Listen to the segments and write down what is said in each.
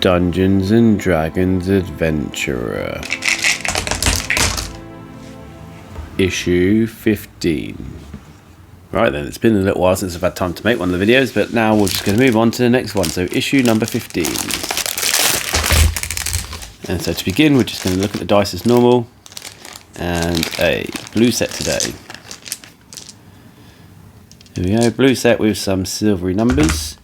Dungeons and Dragons Adventurer. Issue 15. Right then, it's been a little while since I've had time to make one of the videos, but now we're just going to move on to the next one. So issue number 15. And so to begin, we're just going to look at the dice as normal. And a blue set today. Here we go, blue set with some silvery numbers.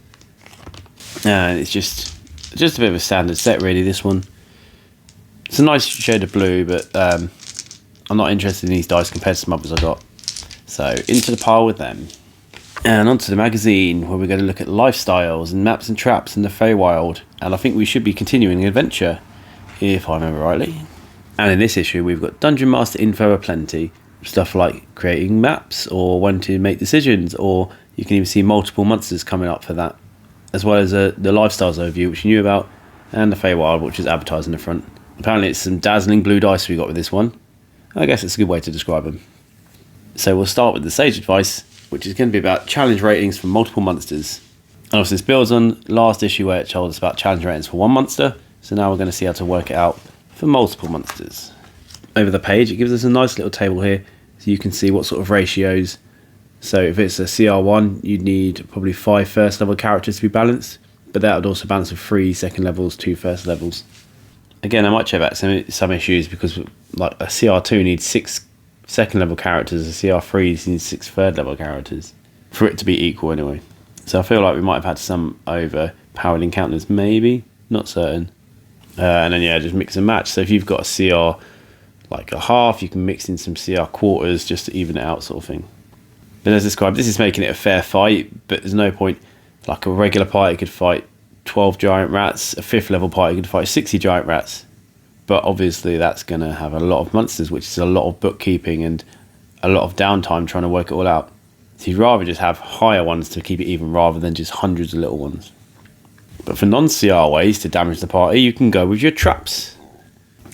And it's just a bit of a standard set really, this one. It's a nice shade of blue, but I'm not interested in these dice compared to some others I got. So into the pile with them. And onto the magazine, where we're going to look at lifestyles and maps and traps in the Feywild. And I think we should be continuing the adventure, if I remember rightly. And in this issue we've got Dungeon Master info aplenty. Stuff like creating maps, or when to make decisions, or you can even see multiple monsters coming up for that. As well as the lifestyles overview, which you knew about, and the Feywild, which is advertised in the front. Apparently it's some dazzling blue dice we got with this one. I guess it's a good way to describe them. So we'll start with the Sage Advice, which is going to be about challenge ratings for multiple monsters. And obviously this builds on last issue where it told us about challenge ratings for one monster, so now we're going to see how to work it out for multiple monsters. Over the page it gives us a nice little table here, so you can see what sort of ratios. So if it's a CR1, you'd need probably 5 first level characters to be balanced, but that would also balance with 3 second levels, 2 first levels. Again, I might check back some issues, because like a CR2 needs 6 second level characters, a CR3 needs 6 third level characters, for it to be equal anyway. So I feel like we might have had some overpowered encounters, maybe, not certain. And then yeah, just mix and match. So if you've got a CR like a half, you can mix in some CR quarters just to even it out, sort of thing. But as described, this is making it a fair fight, but there's no point. Like a regular party could fight 12 giant rats, a 5th level party could fight 60 giant rats. But obviously that's going to have a lot of monsters, which is a lot of bookkeeping and a lot of downtime trying to work it all out. So you'd rather just have higher ones to keep it even, rather than just hundreds of little ones. But for non-CR ways to damage the party, you can go with your traps.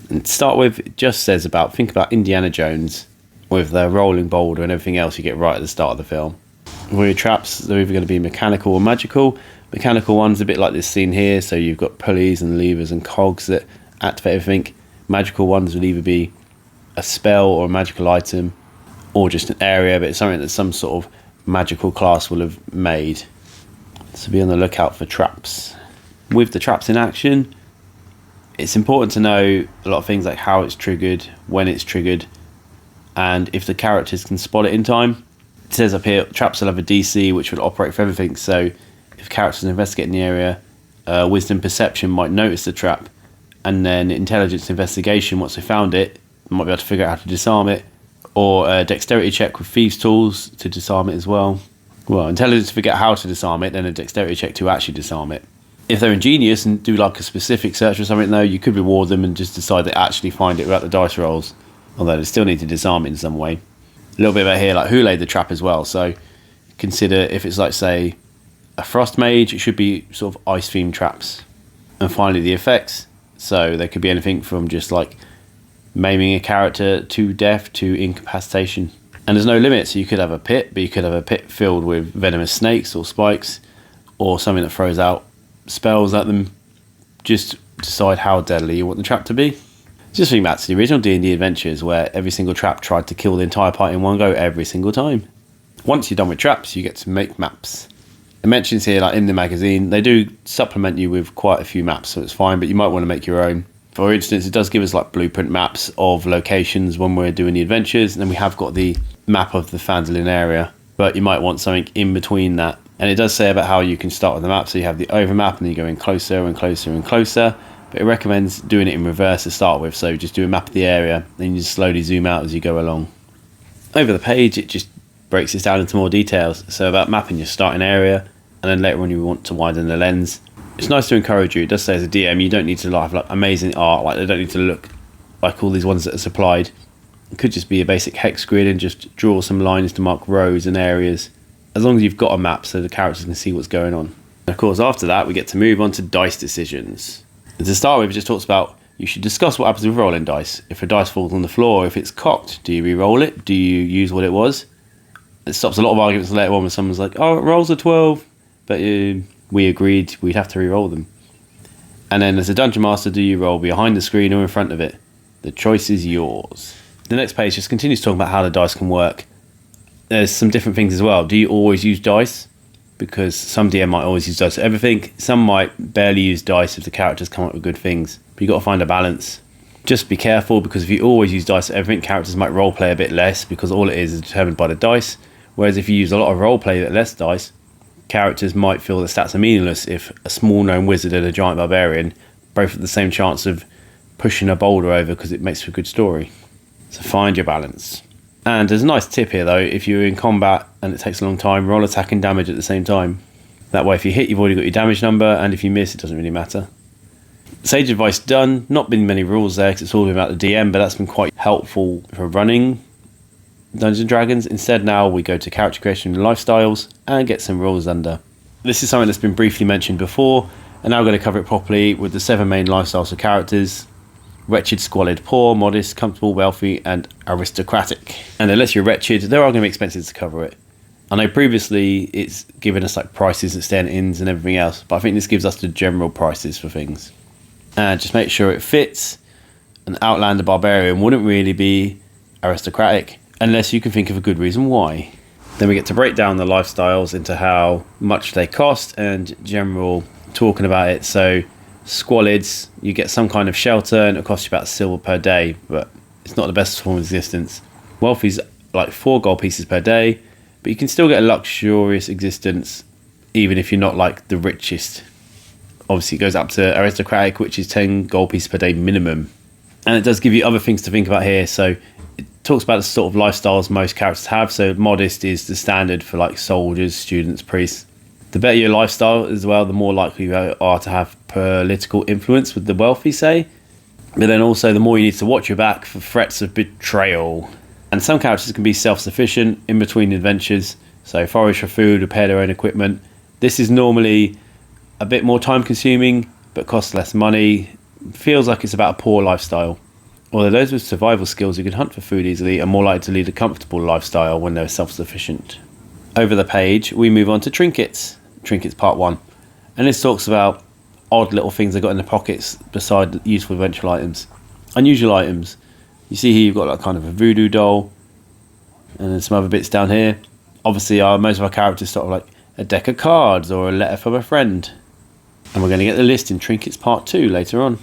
And to start with, it just says think about Indiana Jones, with the rolling boulder and everything else you get right at the start of the film. With your traps, they're either going to be mechanical or magical. Mechanical ones a bit like this scene here, so you've got pulleys and levers and cogs that activate everything. Magical ones would either be a spell or a magical item, or just an area, but it's something that some sort of magical class will have made. So be on the lookout for traps. With the traps in action, it's important to know a lot of things like how it's triggered, when it's triggered, and if the characters can spot it in time. It says up here, traps will have a DC which will operate for everything, so if characters investigate in the area, wisdom perception might notice the trap, and then intelligence investigation, once they found it, might be able to figure out how to disarm it, or a dexterity check with thieves tools to disarm it as well. Well, intelligence to figure out how to disarm it, then a dexterity check to actually disarm it. If they're ingenious and do like a specific search or something though, you could reward them and just decide they actually find it without the dice rolls. Although they still need to disarm it in some way. A little bit about here, like who laid the trap as well. So consider if it's like, say, a frost mage, it should be sort of ice themed traps. And finally the effects. So they could be anything from just like maiming a character to death to incapacitation. And there's no limit, so you could have a pit, but you could have a pit filled with venomous snakes or spikes, or something that throws out spells at them. Just decide how deadly you want the trap to be. Just think back to the original D&D adventures, where every single trap tried to kill the entire party in one go every single time. Once you're done with traps, you get to make maps. It mentions here, like in the magazine, they do supplement you with quite a few maps, so it's fine, but you might want to make your own. For instance, it does give us like blueprint maps of locations when we're doing the adventures, and then we have got the map of the Phandalin area, but you might want something in between that. And it does say about how you can start with the map, so you have the overmap and then you go in closer and closer and closer. But it recommends doing it in reverse to start with, so just do a map of the area, then you just slowly zoom out as you go along. Over the page, it just breaks this down into more details. So about mapping your starting area, and then later on you want to widen the lens. It's nice to encourage you. It does say as a DM, you don't need to have like amazing art, like they don't need to look like all these ones that are supplied. It could just be a basic hex grid and just draw some lines to mark rows and areas, as long as you've got a map so the characters can see what's going on. And of course, after that, we get to move on to dice decisions. And to start with, it just talks about you should discuss what happens with rolling dice. If a dice falls on the floor, if it's cocked, do you re-roll it? Do you use what it was? It stops a lot of arguments later on when someone's like, oh, it rolls a 12, but we agreed we'd have to re-roll them. And then as a Dungeon Master, do you roll behind the screen or in front of it? The choice is yours. The next page just continues talking about how the dice can work. There's some different things as well. Do you always use dice? Because some DM might always use dice for everything. Some might barely use dice if the characters come up with good things. But you've got to find a balance. Just be careful, because if you always use dice for everything, characters might roleplay a bit less, because all it is determined by the dice. Whereas if you use a lot of roleplay but less dice, characters might feel the stats are meaningless if a small gnome wizard and a giant barbarian both have the same chance of pushing a boulder over, because it makes for a good story. So find your balance. And there's a nice tip here though: if you're in combat and it takes a long time, roll attack and damage at the same time. That way if you hit, you've already got your damage number, and if you miss, it doesn't really matter. Sage advice done. Not been many rules there, because it's all about the DM, but that's been quite helpful for running Dungeons and Dragons. Instead now we go to character creation and lifestyles and get some rules under. This is something that's been briefly mentioned before, and now we're going to cover it properly with the 7 main lifestyles of characters: wretched, squalid, poor, modest, comfortable, wealthy, and aristocratic. And unless you're wretched, there are going to be expenses to cover it. I know previously it's given us like prices at stand inns and everything else, but I think this gives us the general prices for things. And just make sure it fits. An Outlander barbarian wouldn't really be aristocratic unless you can think of a good reason why. Then we get to break down the lifestyles into how much they cost and general talking about it. So squalids, you get some kind of shelter and it costs you about silver per day, but it's not the best form of existence. Wealthy's like 4 gold pieces per day, but you can still get a luxurious existence even if you're not like the richest. Obviously it goes up to aristocratic, which is 10 gold pieces per day minimum. And it does give you other things to think about here. So it talks about the sort of lifestyles most characters have. So modest is the standard for like soldiers, students, priests. The better your lifestyle as well, the more likely you are to have political influence with the wealthy, say. But then also the more you need to watch your back for threats of betrayal. And some characters can be self-sufficient in between adventures. So forage for food, repair their own equipment. This is normally a bit more time consuming, but costs less money. Feels like it's about a poor lifestyle. Although those with survival skills who can hunt for food easily are more likely to lead a comfortable lifestyle when they're self-sufficient. Over the page, we move on to trinkets. Trinkets part 1. And this talks about odd little things they got in the pockets beside useful eventual items. Unusual items. You see here you've got like kind of a voodoo doll, and then some other bits down here. Obviously most of our characters sort of like a deck of cards or a letter from a friend. And we're going to get the list in Trinkets Part 2 later on.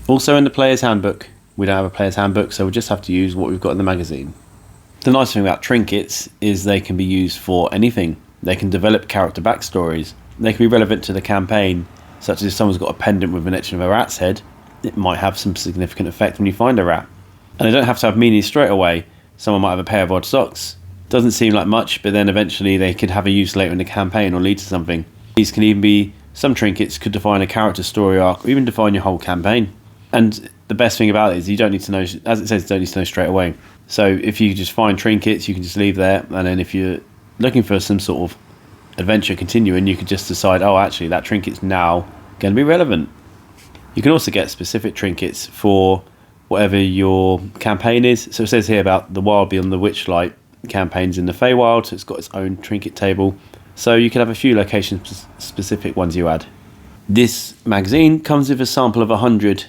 Also in the Player's Handbook. We don't have a Player's Handbook, so we'll just have to use what we've got in the magazine. The nice thing about trinkets is they can be used for anything. They can develop character backstories. They can be relevant to the campaign, such as if someone's got a pendant with an etching of a rat's head, it might have some significant effect when you find a rat. And they don't have to have meaning straight away. Someone might have a pair of odd socks. Doesn't seem like much, but then eventually they could have a use later in the campaign or lead to something. These can even be, some trinkets could define a character story arc or even define your whole campaign. And the best thing about it is you don't need to know, as it says, you don't need to know straight away. So if you just find trinkets, you can just leave there, and then if you're looking for some sort of adventure continuing, you could just decide, oh actually that trinket's now going to be relevant. You can also get specific trinkets for whatever your campaign is. So it says here about the Wild Beyond the Witchlight campaigns in the Feywild, so it's got its own trinket table. So you can have a few location-specific ones you add. This magazine comes with a sample of 100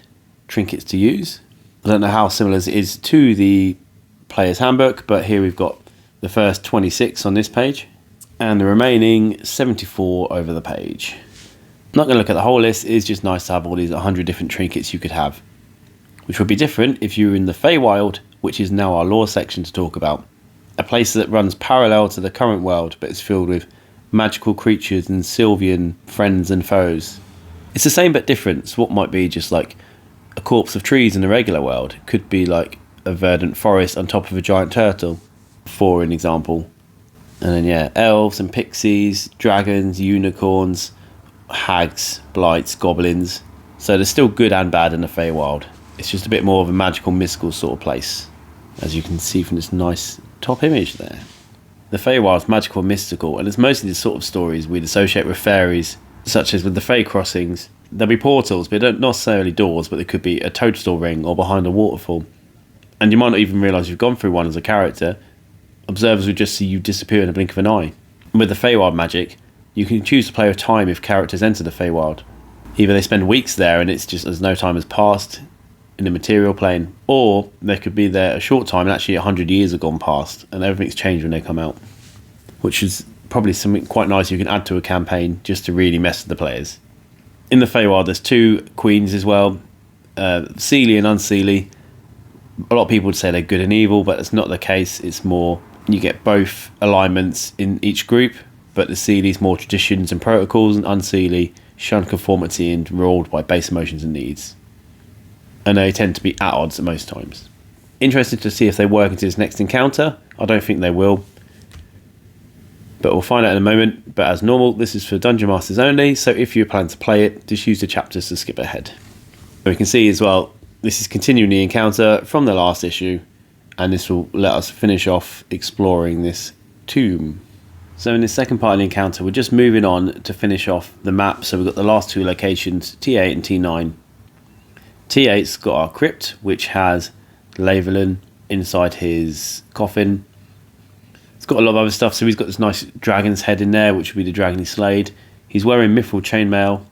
trinkets to use. I don't know how similar it is to the Player's Handbook, but here we've got the first 26 on this page, and the remaining 74 over the page. I'm not going to look at the whole list, it's just nice to have all these 100 different trinkets you could have. Which would be different if you were in the Feywild, which is now our lore section to talk about. A place that runs parallel to the current world, but is filled with magical creatures and Sylvian friends and foes. It's the same but different. So what might be just like a corpse of trees in the regular world could be like a verdant forest on top of a giant turtle, for an example. And then yeah, elves and pixies, dragons, unicorns, hags, blights, goblins. So there's still good and bad in the Feywild. It's just a bit more of a magical, mystical sort of place, as you can see from this nice top image there. The Feywild's magical and mystical, and it's mostly the sort of stories we'd associate with fairies, such as with the Fey crossings. There'll be portals, but not necessarily doors, but there could be a toadstool ring or behind a waterfall. And you might not even realise you've gone through one as a character. Observers would just see you disappear in a blink of an eye. And with the Feywild magic, you can choose to play with time if characters enter the Feywild. Either they spend weeks there and it's just as no time has passed in the material plane, or they could be there a short time and actually 100 years have gone past and everything's changed when they come out, which is probably something quite nice you can add to a campaign just to really mess with the players. In the Feywild there's 2 queens as well, Seelie and Unseelie. A lot of people would say they're good and evil, but it's not the case. It's more, you get both alignments in each group, but the Seelie's more traditions and protocols, and Unseelie shun conformity and ruled by base emotions and needs. And they tend to be at odds at most times. Interested to see if they work into this next encounter. I don't think they will, but we'll find out in a moment. But as normal, this is for Dungeon Masters only, so if you plan to play it, just use the chapters to skip ahead. So we can see as well, this is continuing the encounter from the last issue, and this will let us finish off exploring this tomb. So in the second part of the encounter, we're just moving on to finish off the map. So we've got the last 2 locations, T8 and T9. T8's got our crypt, which has Lavelin inside his coffin. It's got a lot of other stuff. So he's got this nice dragon's head in there, which will be the dragon he slayed. He's wearing mithril chainmail,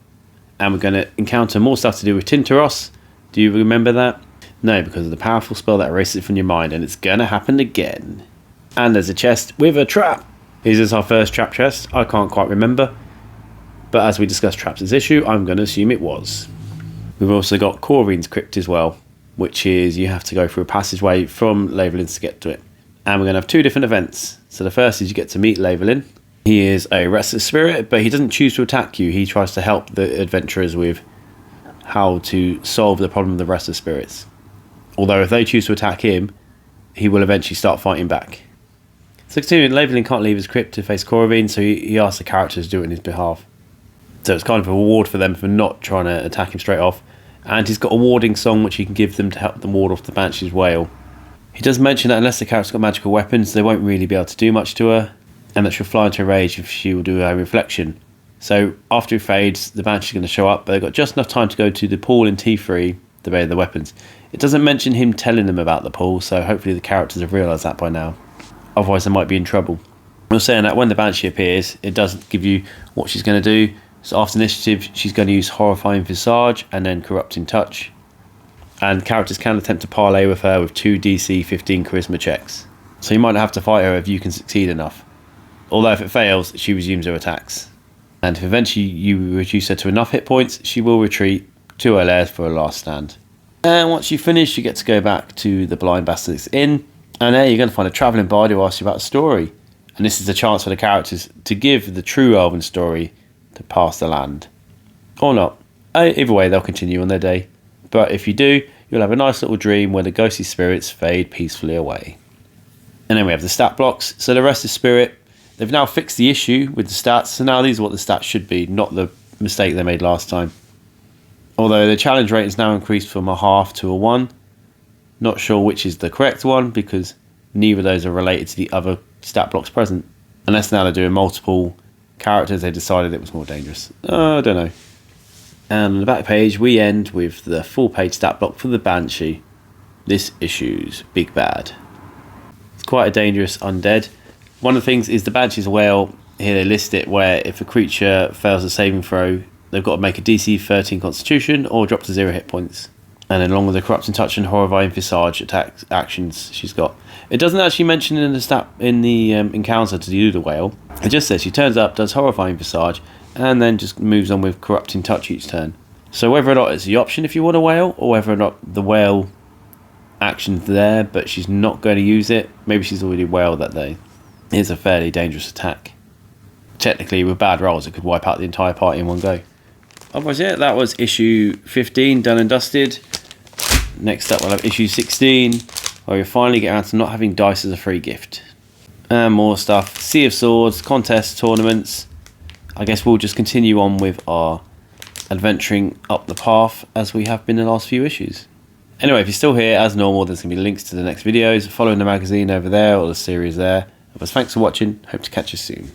and we're going to encounter more stuff to do with Tintaros. Do you remember that? No, because of the powerful spell that erases it from your mind, and it's going to happen again. And there's a chest with a trap. Is this our first trap chest? I can't quite remember, but as we discussed traps this issue, I'm going to assume it was. We've also got Corvine's crypt as well, which is you have to go through a passageway from Lavelin's to get to it. And we're going to have 2 different events. So the first is you get to meet Lavelin. He is a restless spirit, but he doesn't choose to attack you. He tries to help the adventurers with how to solve the problem of the restless spirits. Although if they choose to attack him, he will eventually start fighting back. So continuing, Lavelin can't leave his crypt to face Corvine, so he asks the characters to do it on his behalf. So it's kind of a reward for them for not trying to attack him straight off. And he's got a warding song which he can give them to help them ward off the Banshee's wail. He does mention that unless the character's got magical weapons, they won't really be able to do much to her, and that she'll fly into a rage if she will do a reflection. So after it fades, the Banshee's going to show up, but they've got just enough time to go to the pool in T3 to bathe the weapons. It doesn't mention him telling them about the pool, so hopefully the characters have realised that by now. Otherwise they might be in trouble. I was saying that when the Banshee appears, it doesn't give you what she's going to do. So after initiative, she's going to use Horrifying Visage and then Corrupting Touch. And characters can attempt to parlay with her with 2 DC 15 charisma checks. So you might have to fight her if you can succeed enough. Although if it fails, she resumes her attacks. And if eventually you reduce her to enough hit points, she will retreat to her lair for a last stand. And once you finish, you get to go back to the Blind Bastards Inn. And there you're going to find a travelling bard who asks you about a story. And this is a chance for the characters to give the true elven story to pass the land. Or not. Either way, they'll continue on their day. But if you do, you'll have a nice little dream where the ghostly spirits fade peacefully away. And then we have the stat blocks. So the rest is spirit. They've now fixed the issue with the stats. So now these are what the stats should be, not the mistake they made last time. Although the challenge rate is now increased from a 0.5 to a 1. Not sure which is the correct one because neither of those are related to the other stat blocks present. Unless now they're doing multiple characters, they decided it was more dangerous. I don't know. And on the back page, we end with the full page stat block for the Banshee. This issue's Big Bad. It's quite a dangerous undead. One of the things is the Banshee's Wail. Here they list it where if a creature fails a saving throw, they've got to make a DC 13 Constitution or drop to 0 hit points. And then along with the Corrupting Touch and Horrifying Visage attack actions she's got. It doesn't actually mention in the stat in the encounter to do the whale. It just says she turns up, does Horrifying Visage, and then just moves on with Corrupting Touch each turn. So whether or not it's the option if you want a whale, or whether or not the whale action's there, but she's not going to use it, maybe she's already whaled that day. It's a fairly dangerous attack. Technically, with bad rolls, it could wipe out the entire party in one go. Otherwise, yeah, that was issue 15 done and dusted. Next up, we'll have issue 16, where we finally get around to not having dice as a free gift. And more stuff. Sea of Swords, contests, tournaments. I guess we'll just continue on with our adventuring up the path as we have been in the last few issues. Anyway, if you're still here, as normal, there's going to be links to the next videos. Following the magazine over there or the series there. Otherwise, thanks for watching. Hope to catch you soon.